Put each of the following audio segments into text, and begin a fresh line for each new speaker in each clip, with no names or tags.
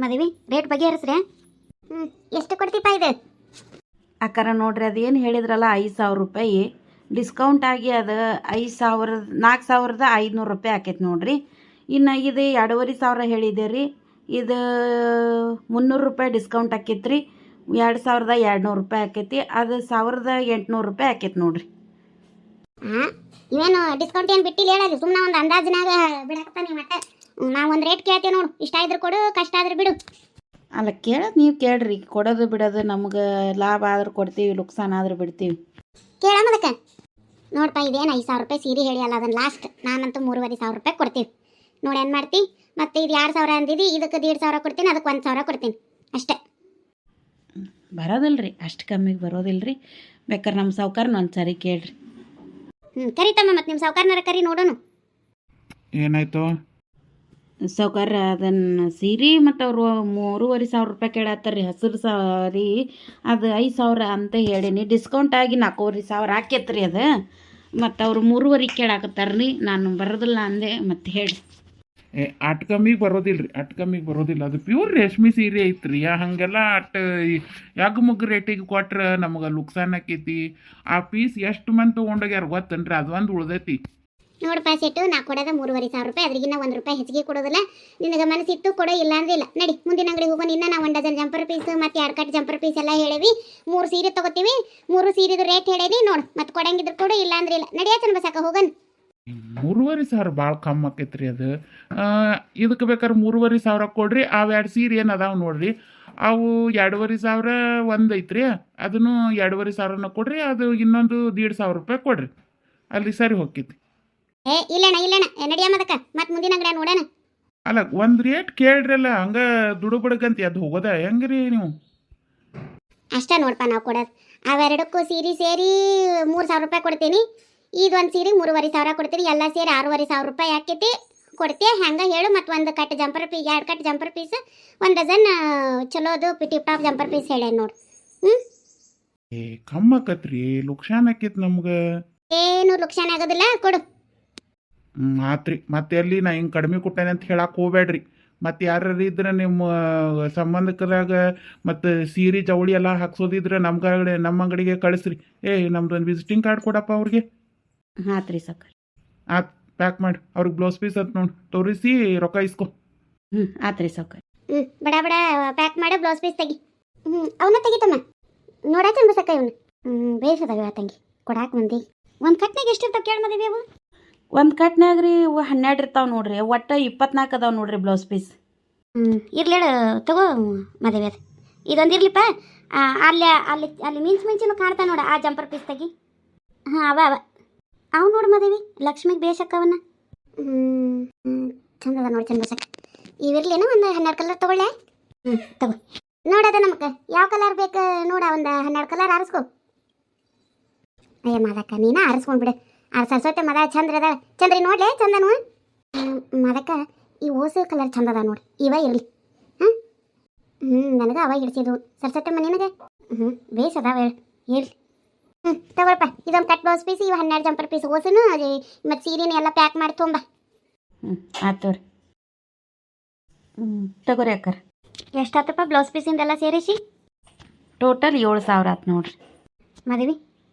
ಮದುವೆ ರೇಟ್ ಬಗೆಹರಿಸ್ರೆ. ಎಷ್ಟು ಕೊಡ್ತೀಪ ಇದು?
ಅಕ್ಕಾರ ನೋಡ್ರಿ ಅದೇನು ಹೇಳಿದ್ರಲ್ಲ 5,000 ರೂಪಾಯಿ ಡಿಸ್ಕೌಂಟ್ ಆಗಿ ಅದು 4,500 ರೂಪಾಯಿ ಆಕೈತಿ ನೋಡ್ರಿ. ಇನ್ನು ಇದು 2,500 ಹೇಳಿದೆ ರೀ. ಇದು 300 ರೂಪಾಯಿ ಡಿಸ್ಕೌಂಟ್ ಆಕೈತಿ ರೀ. 2,200 ರೂಪಾಯಿ ಆಕೈತಿ. ಅದು 1,800 ರೂಪಾಯಿ ಆಕೈತಿ ನೋಡ್ರಿ.
ಇವೇನು ಡಿಸ್ಕೌಂಟ್ ಏನು ಬಿಟ್ಟಿಲ್ಲ ಹೇಳಲ್ಲ, ಸುಮ್ಮನೆ ಒಂದು ಅಂದಾಜಿನಾಗ ಬಿಡಾಕ್ತಾನೆ. ಮತ್ತೆ ನಾವು ಒಂದು ರೇಟ್ ಕೇಳ್ತೇವೆ ನೋಡು, ಇಷ್ಟ ಆದ್ರೂ ಕೊಡು, ಕಷ್ಟ ಆದ್ರೂ ಬಿಡು.
ಅಲ್ಲ ಕೇಳೋದು ನೀವು ಕೇಳ್ರಿ, ಕೊಡೋದು ಬಿಡೋದು ನಮ್ಗೆ ಲಾಭ ಆದ್ರೆ ಕೊಡ್ತೀವಿ, ಲುಕ್ಸಾನ್ ಆದ್ರೆ ಬಿಡ್ತೀವಿ.
ಕೇಳೋದಕ್ಕೆ ನೋಡಪ್ಪ, ಇದೇನು 5,000 ರೂಪಾಯಿ ಸೀರೆ ಹೇಳಿ ಅಲ್ಲ, ಅದನ್ನು ಲಾಸ್ಟ್ ನಾನಂತೂ 3,500 ರೂಪಾಯಿ ಕೊಡ್ತೀವಿ. ನೋಡಿ ಏನು ಮಾಡ್ತಿ, ಮತ್ತು ಇದು 2,000 ಅಂದಿದ್ದು, ಇದಕ್ಕೆ 1,500 ಕೊಡ್ತೀನಿ, ಅದಕ್ಕೆ 1,000 ಕೊಡ್ತೀನಿ ಅಷ್ಟೇ.
ಬರೋದಿಲ್ಲ ರೀ, ಅಷ್ಟು ಕಮ್ಮಿಗೆ ಬರೋದಿಲ್ಲ ರೀ. ಬೇಕಾದ್ರೆ ನಮ್ಮ ಸಾವ್ಕಾರನ ಒಂದು ಸರಿ ಕೇಳ್ರಿ.
ಕರಿತಮ್ಮ, ಮತ್ತು ನಿಮ್ಮ ಸಾವ್ಕಾರನಾರ ಕರಿ ನೋಡೋಣ.
ಏನಾಯ್ತು
ಸಾವ್ಕಾರ? ಅದನ್ನು ಸೀರೆ ಮತ್ತು ಅವರು 3,500 ರೂಪಾಯಿ ಕೇಳತ್ತಾರ ರೀ. ಹಸಿರು ಸಾರಿ ಅದು 5,000 ಅಂತ ಹೇಳೀನಿ. ಡಿಸ್ಕೌಂಟ್ ಆಗಿ 4,500 ಆಕೈತೆ ರೀ ಅದು. ಮತ್ತು ಅವ್ರು 3,500 ಕೇಳಾಕತ್ತಾರ ರೀ. ನಾನು ಬರೋದಿಲ್ಲ ಅಂದೆ, ಮತ್ತು ಹೇಳಿ.
ಅಟ್ ಕಮ್ಮಿಗೆ ಬರೋದಿಲ್ಲ ರೀ, ಅಟ್ ಕಮ್ಮಿಗೆ ಬರೋದಿಲ್ಲ. ಅದು ಪ್ಯೂರ್ ರೇಷ್ಮೆ ಸೀರೆ ಐತ್ರಿ. ಹಾಗೆಲ್ಲ ಅಟ್ ಯಗ್ ಮುಗ್ಗು ರೇಟಿಗೆ ಕೊಟ್ರೆ ನಮಗೆ ಲುಕ್ಸಾನ್ ಆಕೈತಿ. ಆ ಪೀಸ್ ಎಷ್ಟು ಮಂದಿ ತೊಗೊಂಡೋಗ್ಯಾರ ಗೊತ್ತನ್ರಿ, ಅದು ಒಂದು ಉಳ್ದೈತಿ.
ನೋಡಪ್ಪ ಸೆಟ್ಟು, ನಾ ಕೊಡೋದ 3,500 ರೂಪಾಯಿ, ಅದ್ರಿಗಿನ್ನ 1 ರೂಪಾಯಿ ಹೆಚ್ಚಿಗೆ ಕೊಡೋದಿಲ್ಲ. ನಿನಗೆ ಮನಸ್ಸಿತ್ತು ಕೊಡೋ, ಇಲ್ಲ ಅಂದ್ರೆ ಇಲ್ಲ. ನಡಿ ಮುಂದಿನ ಅಂಗಡಿಗೆ ಹೋಗೋಣ. ಇನ್ನು ನಾವು 1 ಡಜನ್ ಜಂಪರ್ ಪೀಸ್ ಮತ್ತು 2 ಕಟ್ ಜಂಪರ್ ಪೀಸ್ ಎಲ್ಲ ಹೇಳೇವಿ. 3 ಸೀರೆ ತೊಗೋತೀವಿ. 3 ಸೀರೆದು ರೇಟ್ ಹೇಳೇವಿ ನೋಡು. ಮತ್ತು ಕೊಡಂಗಿದ್ರು ಕೊಡು, ಇಲ್ಲ ಅಂದ್ರೆ ಇಲ್ಲ. ನಡಿಯಾಚನ ಬಸಾಕ ಹೋಗೋಣ.
3,500 ಭಾಳ ಕಮ್ಮಿ ಆಕೈತೆ ರೀ ಅದು. ಇದಕ್ಕೆ ಬೇಕಾದ್ರೆ 3,500 ಕೊಡ್ರಿ. ಅವು 2 ಸೀರೆ ಏನು ಅದಾವೆ ನೋಡ್ರಿ, ಅವು 2,500 ಒಂದು ಐತ್ರಿ. ಅದನ್ನು 2,500 ಕೊಡ್ರಿ. ಅದು ಇನ್ನೊಂದು 1,500 ರೂಪಾಯಿ ಕೊಡ್ರಿ, ಅಲ್ಲಿ ಸರಿ ಹೋಗ್ತೈತಿ.
ಇಲ್ಲಣ್ಣ ನಡಿಯ ಮದಕ್ಕ, ಮತ್ತು ಮುಂದಿನ ಅಂಗಡಿ ನೋಡೋಣ.
ಅಲ್ಲ ಒಂದು ರೇಟ್ ಕೇಳ್ರಲ್ಲ, ಹಂಗೆ ದುಡು ಬಡಕಂತ ಅದು ಹೋಗೋದ ಹೆಂಗ್ರಿ ನೀವು?
ಅಷ್ಟೇ ನೋಡಪ್ಪ ನಾವು ಕೊಡೋದು. ಅವೆರಡಕ್ಕೂ ಸೀರೆ ಸೇರಿ 3,000 ರೂಪಾಯಿ ಕೊಡ್ತೀನಿ. ಇದೊಂದು ಸೀರೆ 3,500 ಕೊಡ್ತೀನಿ. ಎಲ್ಲ ಸೇರಿ 6,500 ರೂಪಾಯಿ ಆಕೈತಿ. ಕೊಡ್ತೀಯ ಹೆಂಗೆ ಹೇಳು. ಮತ್ತು 1 cut jumper piece, 2 cut jumper piece, 1 dozen ಚಲೋದು ಟಿಪ್ ಟಾಪ್ ಜಂಪರ್ ಪೀಸ್ ಹೇಳಿ ನೋಡು.
ಕಮ್ಮಿ ಆಕತ್ರಿ, ಲುಕ್ಷಾನ್ ಆಕೈತಿ ನಮ್ಗೆ.
ಏನು ಲುಕ್ಷಾನ್ ಆಗೋದಿಲ್ಲ, ಕೊಡು.
ಆತ್ರಿ. ಮತ್ತೆ ಎಲ್ಲಿ ನಾ ಹಿಂಗೆ ಕಡಿಮೆ ಕೊಟ್ಟೇನೆ ಅಂತ ಹೇಳಕ್ಕೆ ಹೋಗ್ಬೇಡ್ರಿ. ಮತ್ತು ಯಾರು ಇದ್ರೆ ನಿಮ್ಮ ಸಂಬಂಧಕದಾಗ ಮತ್ತು ಸೀರೆ ಜವಳಿ ಎಲ್ಲ ಹಾಕ್ಸೋದಿದ್ರೆ ನಮ್ಮ ಅಂಗಡಿಗೆ ಕಳಿಸ್ರಿ. ನಮ್ದೊಂದು ವಿಸಿಟಿಂಗ್ ಕಾರ್ಡ್ ಕೊಡಪ್ಪ ಅವ್ರಿಗೆ.
ಆತು ರೀ ಸಾವ್ಕಾರ.
ಆತು, ಪ್ಯಾಕ್ ಮಾಡಿ ಅವ್ರಿಗೆ ಬ್ಲೌಸ್ ಪೀಸ್ ಅಂತ ನೋಡಿ ತೋರಿಸಿ ರೊಕ್ಕ ಇಸ್ಕೊ.
ಆತು ರೀ ಸಾವ್ಕಾರ.
ಬಡ ಪ್ಯಾಕ್ ಮಾಡಿ ಬ್ಲೌಸ್ ಪೀಸ್ ತೆಗಿ. ಅವನ್ನ ತೆಗಿತಮ್ಮ, ನೋಡಾಚನ್ ಬಸಕ್ಕ ಇವನು. ಬೇಸದಾಗ ತಂಗಿ ಕೊಡಾಕ ಮಂದಿ. ಒಂದು ಕಟ್ನಾಗ ಎಷ್ಟಿರ್ತಾವ ಕೇಳಿ ಮದುವೆ ಅವು?
ಒಂದು ಕಟ್ನಾಗ ರೀ 12 ಇರ್ತಾವೆ ನೋಡ್ರಿ. ಒಟ್ಟು 24 ಅದಾವೆ ನೋಡ್ರಿ ಬ್ಲೌಸ್ ಪೀಸ್.
ಇರ್ಲೇಳು ತಗೋ ಮದುವೆ ಅದು. ಇದೊಂದು ಇರ್ಲಿಪ್ಪ. ಅಲ್ಲಿ ಅಲ್ಲಿ ಅಲ್ಲಿ ಮಿಂಚಿನ ಕಾಣ್ತಾ ನೋಡ, ಆ ಜಂಪರ್ ಪೀಸ್ ತೆಗಿ. ಅವ ಅವು ನೋಡು ಮದುವೆ, ಲಕ್ಷ್ಮಿಗೆ ಬೇಸಕ್ಕವನ್ನ. ಚಂದದ ನೋಡಿ, ಚಂದ ಬೇಸಕ್ಕ. ಇವಿರ್ಲೇನೋ ಒಂದು 12 ಕಲರ್ ತಗೊಳ್ಳೆ. ತಗೋ ನೋಡದ ನಮ್ಗೆ ಯಾವ ಕಲರ್ ಬೇಕು ನೋಡ. ಒಂದು 12 ಕಲರ್ ಆರಿಸ್ಕೊ. ಅಯ್ಯ ಮಾದಕ್ಕ, ನೀನ ಆರಿಸ್ಕೊಂಡ್ಬಿಡು. ಸರಸ್ವತಿ ಮದ ಚಂದ್ರ ಚಂದ್ರಿ ನೋಡ್ಲೆ, ಚಂದನು ಮದಕ್ಕ. ಈ ಓಸು ಕಲರ್ ಚಂದ ಅದ ನೋಡಿ, ಇವ ಇರಲಿ. ನನಗೆ ಅವ ಹಿಡಿಸಿದ್ವು ಸರಸ್ವತಿ ನಿನಗೆ. ಬೇಸ್ ಅದಾವ ಹೇಳಿ. ತಗೊಳಪ್ಪ, ಇದೊಂದು ಕಟ್ ಬ್ಲೌಸ್ ಪೀಸ್, ಇವು 12 ಜಂಪರ್ ಪೀಸ್ ಓಸುನು, ಮತ್ತು ಸೀರೆನ ಎಲ್ಲ ಪ್ಯಾಕ್ ಮಾಡಿ ತೊಂಬ.
ಆತು ರೀ. ತಗೋರಿ ಅಕ್ಕಾರ.
ಎಷ್ಟಾತಪ್ಪ ಬ್ಲೌಸ್ ಪೀಸಿಂದೆಲ್ಲ ಸೇರಿಸಿ?
ಟೋಟಲ್ 7,000 ಆತು ನೋಡ್ರಿ.
ಮದುವೆ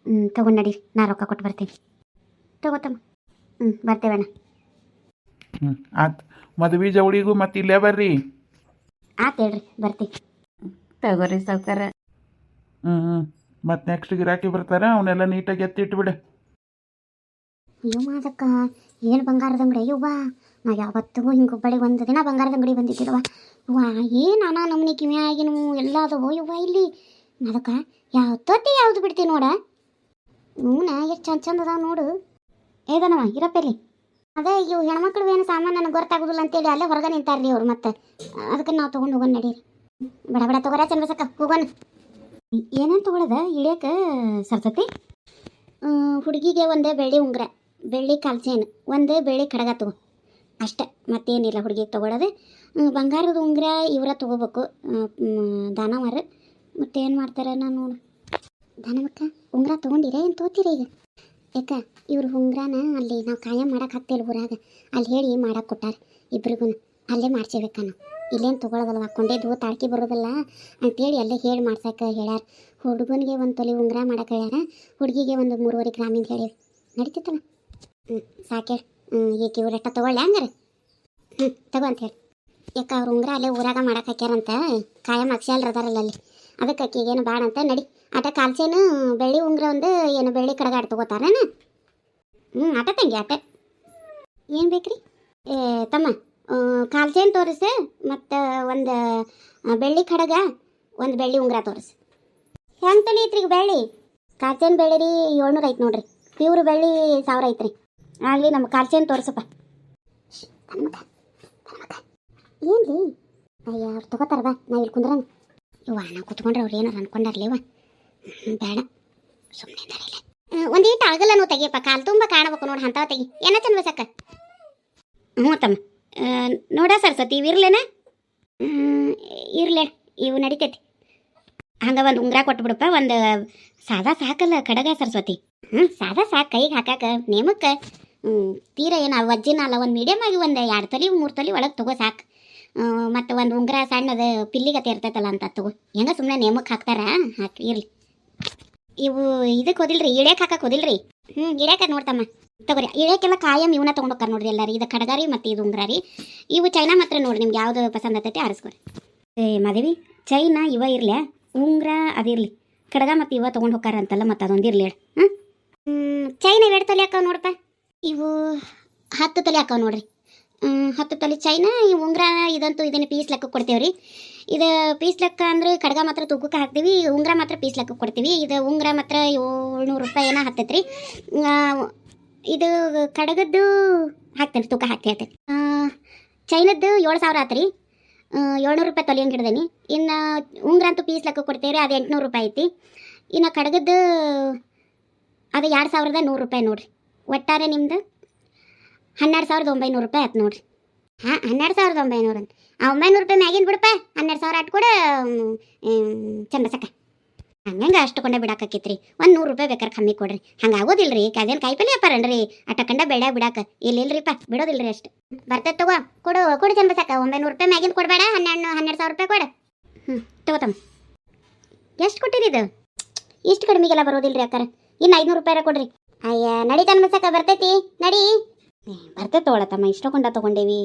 ತಗೊಂಡು ನಡೀರಿ, ನಾ ರೊಕ್ಕ ಕೊಟ್ಟು ಬರ್ತೀನಿ. ತಗೋತಮ್ಮ. ಬರ್ತೇವಣ್ಣ.
ಆತು, ಮದುವೆ ಜವಳಿಗೂ ಮತ್ತೆ ಇಲ್ಲೇ ಬರ್ರಿ.
ಆತು ಹೇಳ್ರಿ, ಬರ್ತೀವಿ.
ತಗೋರಿ ಸಾವ್ಕಾರ.
ಮತ್ತು ನೆಕ್ಸ್ಟ್ ಗಿರಾಕಿ ಬರ್ತಾರೆ, ಅವನ್ನೆಲ್ಲ ನೀಟಾಗಿ ಎತ್ತಿಟ್ಬಿಡು.
ಅಯ್ಯೋ ಮಾದಕ್ಕ, ಏನು ಬಂಗಾರದ ಅಂಗಡಿ ಅಯ್ಯವ್ವ. ನಾ ಯಾವತ್ತಿಗೂ ಹಿಂಗೆ ಹುಬ್ಬಳ್ಳಿಗೆ 1 ದಿನ ಬಂಗಾರದ ಅಂಗಡಿ ಬಂದಿದ್ದಿಲ್ಲವ. ಅವ್ವ ಏನು ನಾನಾ ನಮ್ಮನೆ ಕಿವಿಯಾಗಿನೂ ಎಲ್ಲ ಅದವು ಯವ್ವ ಇಲ್ಲಿ. ಅದಕ್ಕ ಯಾವತ್ತೊತ್ತಿ ಯಾವ್ದು ಬಿಡ್ತೀವಿ ನೋಡ. ಎಷ್ಟು ಚಂದ ಅದಾವ ನೋಡು. ಏದನವ ಇರಪ್ಪಲ್ಲಿ. ಅದೇ ಇವು ಹೆಣ್ಮಕ್ಳು ಏನು ಸಾಮಾನು ನನಗೆ ಗೊತ್ತಾಗೋದಿಲ್ಲ ಅಂತೇಳಿ ಅಲ್ಲೇ ಹೊರಗೆ ನಿಂತಾರ್ರಿ ಅವ್ರು. ಮತ್ತೆ ಅದಕ್ಕೆ ನಾವು ತೊಗೊಂಡು ಹೋಗೋಣ ನಡೀರಿ. ಬಡ ತೊಗೊರ ಚಂದ್ರಸಕ್ಕ, ಹೋಗೋಣ. ಏನೇನು ತೊಗೊಳದ ಇಳಿಯಕ್ಕೆ ಸರಸ್ವತಿ? ಹುಡುಗಿಗೆ ಒಂದೇ ಬೆಳ್ಳಿ ಉಂಗುರ, ಬೆಳ್ಳಿ ಕಾಲ್ಚೇನು, ಒಂದೇ ಬೆಳ್ಳಿ ಕಡಗ ತಗೋ ಅಷ್ಟೆ. ಮತ್ತೇನಿಲ್ಲ ಹುಡುಗಿಗೆ ತೊಗೊಳೋದು. ಬಂಗಾರದ ಉಂಗುರ ಇವರ ತೊಗೋಬೇಕು, ದಾನವಾರ. ಮತ್ತೇನು ಮಾಡ್ತಾರೆ ನಾನು ನೋಡು. ದಾನವಕ್ಕ ಉಂಗುರ ತೊಗೊಂಡಿರ ಏನು ತೋತೀರ ಈಗ? ಯಾಕ ಇವ್ರು ಉಂಗುರನ ಅಲ್ಲಿ ನಾವು ಕಾಯಂ ಮಾಡಕ್ಕೆ ಹಾಕ್ತೇವೆ ಊರಾಗ, ಅಲ್ಲಿ ಹೇಳಿ ಮಾಡಕ್ಕೆ ಕೊಟ್ಟಾರ ಇಬ್ರಿಗೂ. ಅಲ್ಲೇ ಮಾಡ್ಸೇಬೇಕಾ ನಾವು. ಇಲ್ಲೇನು ತೊಗೊಳೋದಲ್ಲ ಹಾಕ್ಕೊಂಡೇದು ತಾಳ್ಕಿ ಬರೋದಲ್ಲ ಅಂತೇಳಿ ಅಲ್ಲೇ ಹೇಳಿ ಮಾಡ್ಸಕ್ಕೆ ಹೇಳ್ಯಾರ. ಹುಡುಗನಿಗೆ ಒಂದು ತೊಲೆ ಉಂಗುರ ಮಾಡಕ್ಕೆ ಹೇಳ್ಯಾರ, ಹುಡುಗಿಗೆ ಒಂದು 3.5 ಗ್ರಾಮಿಂದ ಹೇಳಿ ನಡೀತಿತ್ತಲ್ಲ. ಸಾಕೆ ಈಗ ಇವ್ರಷ್ಟ ತೊಗೊಳ್ಳಿ ಹಂಗಾರೆ. ತಗೋ ಅಂತ ಹೇಳಿ. ಯಾಕೆ ಅವ್ರ ಉಂಗುರ ಅಲ್ಲೇ ಊರಾಗ ಮಾಡಕ್ಕೆ ಹಾಕ್ಯಾರಂತ, ಕಾಯಂ ಅಕ್ಷಯಲ್ರ ಅದಾರಲ್ಲ ಅಲ್ಲಿ, ಅದಕ್ಕೆ ಆಕಿಗೇನು ಬೇಡ ಅಂತ ನಡಿ. ಆಟ ಕಾಲ್ಚೇನು ಬೆಳ್ಳಿ ಉಂಗುರ ಒಂದು ಏನು ಬೆಳ್ಳಿ ಕಡಗಾಡ್ ತೊಗೋತಾರೇನು? ಆಟ ತಂಗಿ ಆಟ ಏನು ಬೇಕ್ರಿ? ತಮ್ಮ ಕಾಲ್ಚೇನು ತೋರಿಸು, ಮತ್ತು ಒಂದು ಬೆಳ್ಳಿ ಕಡಗ, ಒಂದು ಬೆಳ್ಳಿ ಉಂಗುರ ತೋರಿಸು. ಹೆಂಗೆ ತಲೆ ಐತ್ರಿ ಈಗ ಬೆಳ್ಳಿ? ಕಾಲ್ಚೇನು ಬೆಳ್ಳಿ ರೀ 700 ಐತೆ ನೋಡ್ರಿ, ಪ್ಯೂರ್ ಬೆಳ್ಳಿ 1000 ಐತ್ರಿ. ಆಗಲಿ ನಮ್ಮ ಕಾಲ್ಚೇನು ತೋರಿಸಪ್ಪ. ಏನು ರೀ? ಅಯ್ಯ ಅವ್ರು ತೊಗೋತಾರ ಬಾ, ನಾ ಇಲ್ಲಿ ಕುಂದ್ರಂಗ. ಇವ ನಾವು ಕುತ್ಕೊಂಡ್ರೆ ಅವ್ರು ಏನಾರು ಅನ್ಕೊಂಡಾರ್ಲಿವ. ಬೇಡ ಸುಮ್ಮನೆ ಇಲ್ಲ. ಒಂದೀಟು ಆಗಲ್ಲನು ತೆಗಿಯಪ್ಪ, ಕಾಲು ತುಂಬ ಕಾಣಬೇಕು ನೋಡಿ, ಅಂಥವು ತೆಗಿ. ಏನ ಚಂದ ಬಸಕ್ಕ? ತಮ್ಮ ನೋಡ ಸರಸ್ವತಿ ಇವು ಇರ್ಲೇನ? ಇರ್ಲೇ, ಇವು ನಡಿತೈತಿ. ಹಂಗೆ ಒಂದು ಉಂಗುರ ಕೊಟ್ಬಿಡಪ್ಪ, ಒಂದು ಸಾದಾ ಸಾಕಲ್ಲ ಕಡಗ ಸರಸ್ವತಿ. ಸಾದಾ ಸಾಕು ಕೈಗೆ ಹಾಕಾಕ ನೇಮಕ್ಕೆ. ತೀರ ಏನು ವಜ್ಜಿನ ಅಲ್ಲ, ಒಂದು ಮೀಡಿಯಮ್ ಆಗಿ ಒಂದು 2 ತೊಲೆ 3 ತೊಲೆ ಒಳಗೆ ತಗೋ ಸಾಕು. ಮತ್ತು ಒಂದು ಉಂಗುರ ಸಣ್ಣದು ಪಿಲ್ಲಿಗತ್ತೆ ಇರ್ತೈತಲ್ಲ ಅಂತ ತಗೋ. ಹೆಂಗೆ ಸುಮ್ಮನೆ ನೇಮಕ್ಕೆ ಹಾಕ್ತಾರ, ಹಾಕಿ ಇರಲಿ. ಇವು ಇದಕ್ಕೆ ಹೋದಿಲ್ರಿ, ಇಳ್ಯಾಕೆ ಹಾಕಕ್ಕೆ ಹೋದಿಲ್ರಿ? ಇಳ್ಯಾಕ ನೋಡ್ತಮ್ಮ ತಗೋರಿ. ಇಳ್ಯಾಕೆಲ್ಲ ಕಾಯಂ ಇವನ್ನ ತೊಗೊಂಡೋಗ್ತಾರೆ ನೋಡ್ರಿ ಎಲ್ಲ ರೀ. ಇದು ಕಡಗಾರಿ ಮತ್ತು ಇದು ಉಂಗುರ ರೀ. ಇವು ಚೈನಾ ಮಾತ್ರ ನೋಡ್ರಿ, ನಿಮ್ಗೆ ಯಾವುದು ಪಸಂದ್ ಆಗ್ತೈತಿ ಆರಿಸ್ಕೊರಿ. ಮದುವೆ ಚೈನಾ ಇವ ಇರಲಿ, ಉಂಗುರ ಅದಿರಲಿ, ಕಡಗ ಮತ್ತು ಇವ ತೊಗೊಂಡು ಹೋಗ್ತಾರ ಅಂತಲ್ಲ, ಮತ್ತು ಅದೊಂದು ಇರಲಿ ಹೇಳಿ. ಚೈನಾ 2 ತೊಲೆ ಹಾಕವ್ ನೋಡಪ್ಪ. ಇವು 10 ತೊಲೆ ಹಾಕವ್ ನೋಡ್ರಿ. 10 ತೊಲೆ ಚೈನಾ. ಈ ಉಂಗುರ ಇದಂತೂ ಇದನ್ನು ಪೀಸ್ ಲೆಕ್ಕ ಕೊಡ್ತೇವೆ ರೀ. ಇದು ಪೀಸ್ ಲೆಕ್ಕ ಅಂದ್ರೆ ಕಡಗ ಮಾತ್ರ ತೂಕಕ್ಕೆ ಹಾಕ್ತೀವಿ, ಉಂಗುರ ಮಾತ್ರ ಪೀಸ್ ಲೆಕ್ಕ ಕೊಡ್ತೀವಿ. ಇದು ಉಂಗುರ ಮಾತ್ರ 700 ರೂಪಾಯಿ ಏನೋ ಹತ್ತೈತೆ ರೀ. ಇದು ಕಡಗದ್ದು ಹಾಕ್ತೇನೆ, ತೂಕ ಹಾಕಿ ಹೇಳ್ತೇನೆ. ಚೈನದ್ದು 7000 ಆತು ರೀ. 700 ರೂಪಾಯಿ ತೊಲೆ ಹಂಗೆ ಹಿಡ್ದೇನಿ. ಇನ್ನು ಉಂಗುರ ಅಂತೂ ಪೀಸ್ ಲೆಕ್ಕ ಕೊಡ್ತೇವೆ ರೀ, ಅದು 800 ರೂಪಾಯಿ ಐತಿ. ಇನ್ನು ಕಡಗದ್ದು ಅದು 2100 ರೂಪಾಯಿ ನೋಡಿರಿ. ಒಟ್ಟಾರೆ ನಿಮ್ದು 12900 ರೂಪಾಯಿ ಆಯ್ತು ನೋಡಿರಿ. 12900 ಅಂತ 900 ರೂಪಾಯಿ ಮ್ಯಾಗಿನ ಬಿಡಪ್ಪ. 12000 ಆಟ್ ಕೂಡ ಚಂದ ಸಕ್ಕ. ಹಂಗೆ ಅಷ್ಟು ಕೊಂಡ ಬಿಡಾಕೈತ್ರಿ. 100 ರೂಪಾಯಿ ಬೇಕಾರೆ ಕಮ್ಮಿ ಕೊಡ್ರಿ. ಹಂಗೆ ಆಗೋದಿಲ್ಲ ರೀ. ಅದೇನು ಕಾಯಿಪಲ್ಲೆ ವ್ಯಾಪಾರನ್ರಿ ಅಟ್ಟಕಂಡ ಬೆಳೆ ಬಿಡಾಕ. ಇಲ್ಲಿಲ್ರಿಪ್ಪ, ಬಿಡೋದಿಲ್ರಿ ಅಷ್ಟು. ಬರ್ತೈತೆ ತಗೋ, ಕೊಡು ಚಂದ ಸಕ್ಕ. 900 ರೂಪಾಯಿ ಮ್ಯಾಗಿನ ಕೊಡಬೇಡ, 12,000 ರೂಪಾಯಿ ಕೊಡು. ತಗೋತಮ್ಮ. ಎಷ್ಟು ಕೊಟ್ಟಿರಿ ಇದು? ಇಷ್ಟು ಕಡಿಮೆಗೆಲ್ಲ ಬರೋದಿಲ್ರಿ ಅಕ್ಕಾರ. ಇನ್ನು 500 ರೂಪಾಯಿ ಕೊಡ್ರಿ. ಅಯ್ಯ ನಡಿ ತಮ್ಮ ಸಕ್ಕ, ಬರ್ತೈತಿ ನಡಿ. ಬರ್ತೈತೆ ತೊಗೊಳತ್ತಮ್ಮ, ಇಷ್ಟೊಂಡ ತೊಗೊಂಡೇವಿ.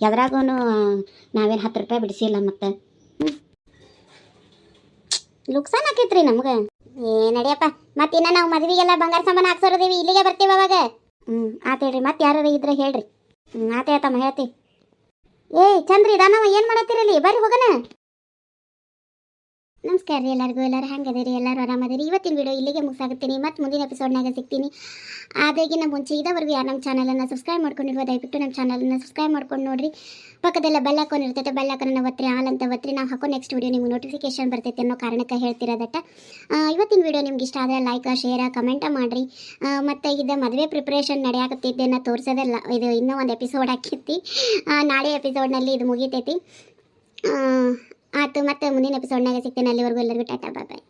ಎದ್ರಾಗೂ ನಾವೇನು 10 ರೂಪಾಯಿ ಬಿಡಿಸಿಲ್ಲ. ಮತ್ತು ಲುಕ್ಸಾನ್ ಆಕೈತ್ರಿ ನಮ್ಗೆ. ನಡಿಯಪ್ಪ. ಮತ್ತಿನ್ನ ನಾವು ಮದುವೆಗೆಲ್ಲ ಬಂಗಾರ ಸಾಮಾನು ಹಾಕ್ಸೋರದೇವಿ, ಇಲ್ಲಿಗೆ ಬರ್ತೀವಿ ಅವಾಗ. ಆತ ಹೇಳ್ರಿ, ಮತ್ತೆ ಯಾರು ಇದ್ರೆ ಹೇಳ್ರಿ. ಆತಮ್ಮ ಹೇಳ್ತಿ. ಚಂದ್ರಿ ದಾನವ ಏನು ಮಾಡತ್ತೀರಲ್ಲಿ? ಬರ್ರಿ ಹೋಗೋಣ. ನಮಸ್ಕಾರ ರೀ ಎಲ್ಲರಿಗೂ. ಎಲ್ಲರೂ ಹೆಂಗದಿರಿ? ಎಲ್ಲರೂ ಆರಾಮದಿರಿ? ಇವತ್ತಿನ ವಿಡಿಯೋ ಇಲ್ಲಿಗೆ ಮುಗಿಸಾಗುತ್ತೀನಿ. ಮತ್ತು ಮುಂದಿನ ಎಪಿಸೋಡ್ನಾಗ ಸಿಗ್ತೀನಿ. ಅದಾಗಿನ ಮುಂಚೆ ಇದುವರೆಗೂ ಯಾರು ನಮ್ಮ ಚಾನಲನ್ನು ಸಬ್ಸ್ಕ್ರೈಬ್ ಮಾಡ್ಕೊಂಡಿರುವ ದಯವಿಟ್ಟು ನಮ್ಮ ಚಾನಲನ್ನು ಸಬ್ಸ್ಕ್ರೈಬ್ ಮಾಡ್ಕೊಂಡು ನೋಡಿರಿ. ಪಕ್ಕದೆಲ್ಲ ಬೆಲ್ ಹಾಕೊಂಡು ಇರ್ತೈತೆ, ಬೆಲ್ ಹಾಕೋಣ ಒತ್ತಿರಿ, ಆಲ್ ಅಂತ ಒತ್ತಿರಿ. ನಾವು ಹಾಕೋ ನೆಕ್ಸ್ಟ್ ವಿಡಿಯೋ ನಿಮ್ಗೆ ನೋಟಿಫಿಕೇಶನ್ ಬರ್ತೈತೆ ಅನ್ನೋ ಕಾರಣಕ್ಕೆ ಹೇಳ್ತಿರೋದಟ್ಟ. ಇವತ್ತಿನ ವಿಡಿಯೋ ನಿಮ್ಗೆ ಇಷ್ಟ ಆದರೆ ಲೈಕ್, ಶೇರ್, ಕಮೆಂಟ ಮಾಡಿರಿ. ಮತ್ತು ಇದು ಮದುವೆ ಪ್ರಿಪ್ರೇಷನ್ ನಡೆಯಾಕತ್ತಿದ್ದನ್ನು ತೋರಿಸೋದಲ್ಲ, ಇದು ಇನ್ನೂ ಒಂದು ಎಪಿಸೋಡ್ ಹಾಕಿತ್ತು. ನಾಳೆ ಎಪಿಸೋಡ್ನಲ್ಲಿ ಇದು ಮುಗಿತೈತಿ. ಆಯ್ತು, ಮತ್ತೆ ಮುಂದಿನ ಎಪಿಸೋಡ್ನಾಗ ಸಿಗ್ತೇನೆ. ಅಲ್ಲಿವರೆಗೂ ಎಲ್ಲರಿಗೂ ಟಾಟಾ, ಬಾಯ್ ಬಾಯ್.